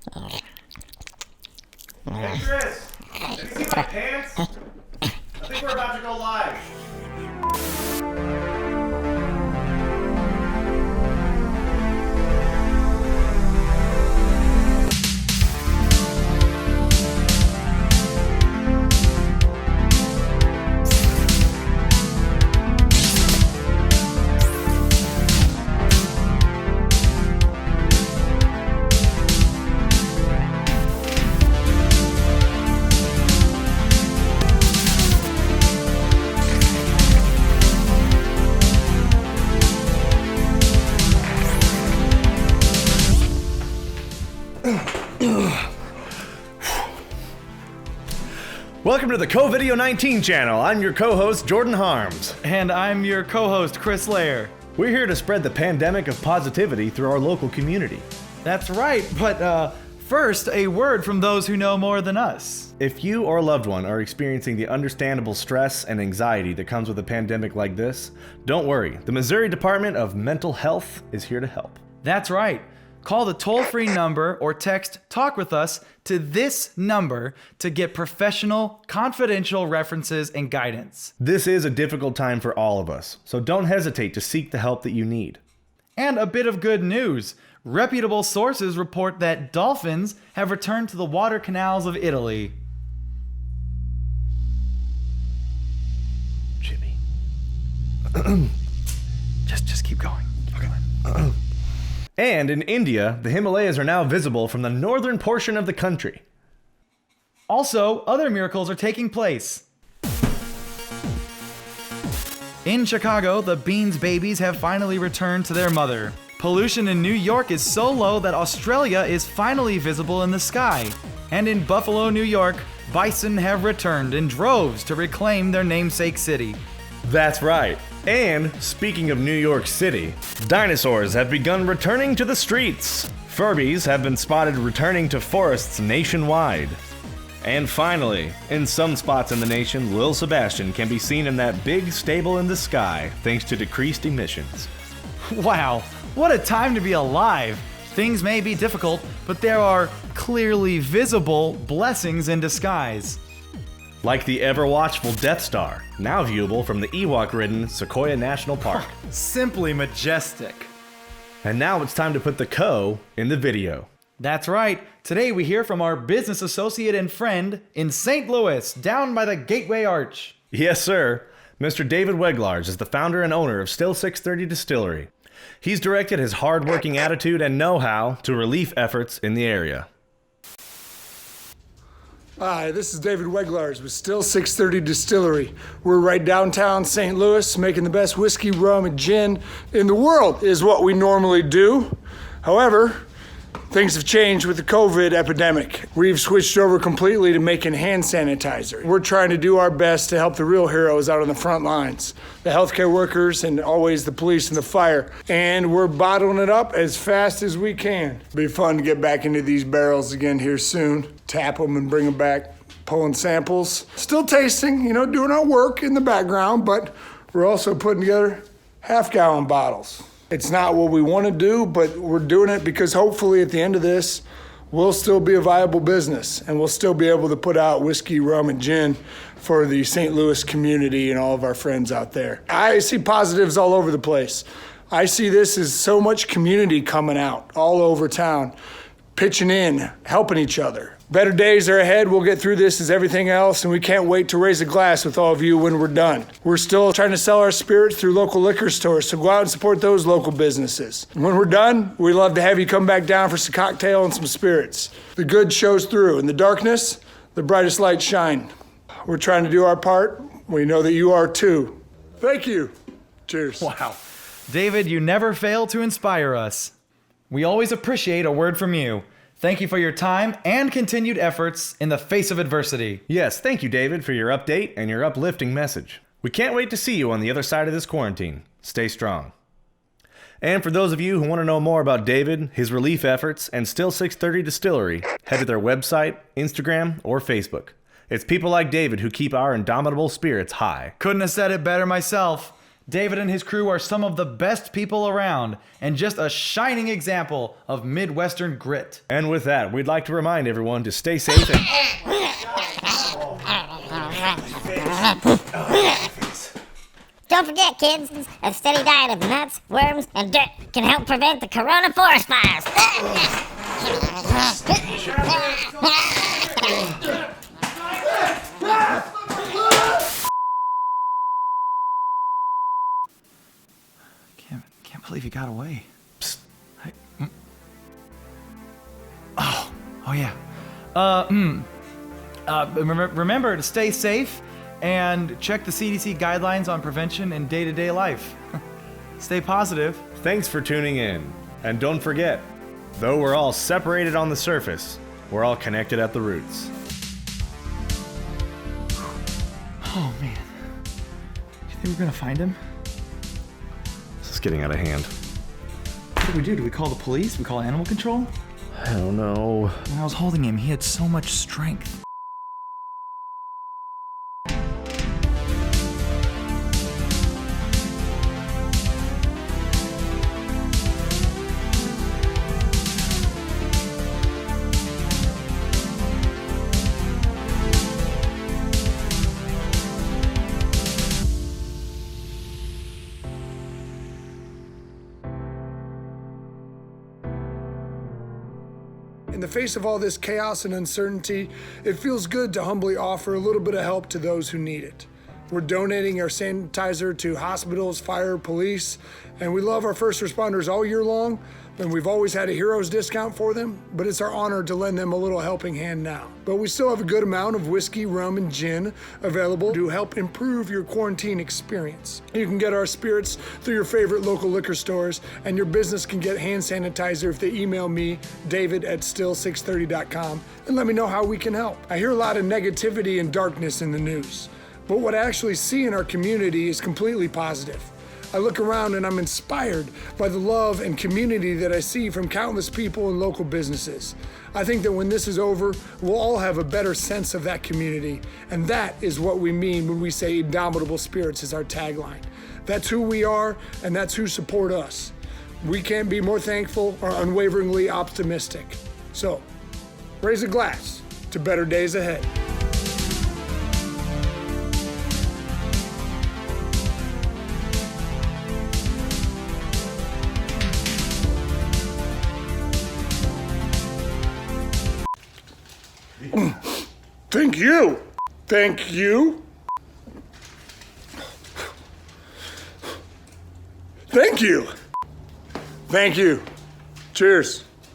Hey Chris, have you seen my pants? I think we're about to go live. Welcome to the CoVIDEO19 Channel. I'm your co-host, Jordan Harms. And I'm your co-host, Chris Lair. We're here to spread the pandemic of positivity through our local community. That's right, but first, a word from those who know more than us. If you or a loved one are experiencing the understandable stress and anxiety that comes with a pandemic like this, don't worry. The Missouri Department of Mental Health is here to help. That's right. Call the toll-free number or text Talk With Us to this number to get professional, confidential references and guidance. This is a difficult time for all of us, so don't hesitate to seek the help that you need. And a bit of good news. Reputable sources report that dolphins have returned to the water canals of Italy. Jimmy. Just keep going. Okay. And in India, the Himalayas are now visible from the northern portion of the country. Also, other miracles are taking place. In Chicago, the Beans babies have finally returned to their mother. Pollution in New York is so low that Australia is finally visible in the sky. And in Buffalo, New York, bison have returned in droves to reclaim their namesake city. That's right. And speaking of New York City, dinosaurs have begun returning to the streets. Furbies have been spotted returning to forests nationwide. And finally, in some spots in the nation, Lil Sebastian can be seen in that big stable in the sky thanks to decreased emissions. Wow, what a time to be alive. Things may be difficult, but there are clearly visible blessings in disguise. Like the ever-watchful Death Star, now viewable from the Ewok-ridden Sequoia National Park. Simply majestic. And now it's time to put the co in the video. That's right. Today we hear from our business associate and friend in St. Louis, down by the Gateway Arch. Yes, sir. Mr. David Weglarz is the founder and owner of Still 630 Distillery. He's directed his hard-working attitude and know-how to relief efforts in the area. Hi, this is David Weglarz with Still 630 Distillery. We're right downtown St. Louis, making the best whiskey, rum, and gin in the world is what we normally do. However, things have changed with the COVID epidemic. We've switched over completely to making hand sanitizer. We're trying to do our best to help the real heroes out on the front lines, the healthcare workers and always the police and the fire. And we're bottling it up as fast as we can. Be fun to get back into these barrels again here soon. Tap them and bring them back, pulling samples. Still tasting, doing our work in the background, but we're also putting together half-gallon bottles. It's not what we want to do, but we're doing it because hopefully at the end of this, we'll still be a viable business and we'll still be able to put out whiskey, rum, and gin for the St. Louis community and all of our friends out there. I see positives all over the place. I see this as so much community coming out all over town, pitching in, helping each other. Better days are ahead. We'll get through this as everything else, and we can't wait to raise a glass with all of you when we're done. We're still trying to sell our spirits through local liquor stores, so go out and support those local businesses. And when we're done, we'd love to have you come back down for some cocktail and some spirits. The good shows through. In the darkness, the brightest lights shine. We're trying to do our part. We know that you are too. Thank you. Cheers. Wow. David, you never fail to inspire us. We always appreciate a word from you. Thank you for your time and continued efforts in the face of adversity. Yes, thank you, David, for your update and your uplifting message. We can't wait to see you on the other side of this quarantine. Stay strong. And for those of you who want to know more about David, his relief efforts, and Still 630 Distillery, head to their website, Instagram, or Facebook. It's people like David who keep our indomitable spirits high. Couldn't have said it better myself. David and his crew are some of the best people around, and just a shining example of Midwestern grit. And with that, we'd like to remind everyone to stay safe and... Don't forget, kids, a steady diet of nuts, worms, and dirt can help prevent the corona forest fires. Can't believe he got away. Psst. Oh yeah. Remember to stay safe and check the CDC guidelines on prevention in day-to-day life. Stay positive. Thanks for tuning in. And don't forget, though we're all separated on the surface, we're all connected at the roots. Oh man. Do you think we're gonna find him? This is getting out of hand. What do we do? Do we call the police? Do we call animal control? I don't know. When I was holding him, he had so much strength. In the face of all this chaos and uncertainty, it feels good to humbly offer a little bit of help to those who need it. We're donating our sanitizer to hospitals, fire, police, and we love our first responders all year long, and we've always had a hero's discount for them, but it's our honor to lend them a little helping hand now. But we still have a good amount of whiskey, rum, and gin available to help improve your quarantine experience. You can get our spirits through your favorite local liquor stores, and your business can get hand sanitizer if they email me, david@still630.com, and let me know how we can help. I hear a lot of negativity and darkness in the news, but what I actually see in our community is completely positive. I look around and I'm inspired by the love and community that I see from countless people and local businesses. I think that when this is over, we'll all have a better sense of that community, and that is what we mean when we say indomitable spirits is our tagline. That's who we are, and that's who support us. We can't be more thankful or unwaveringly optimistic. So, raise a glass to better days ahead. Thank you. Thank you. Thank you. Thank you. Cheers.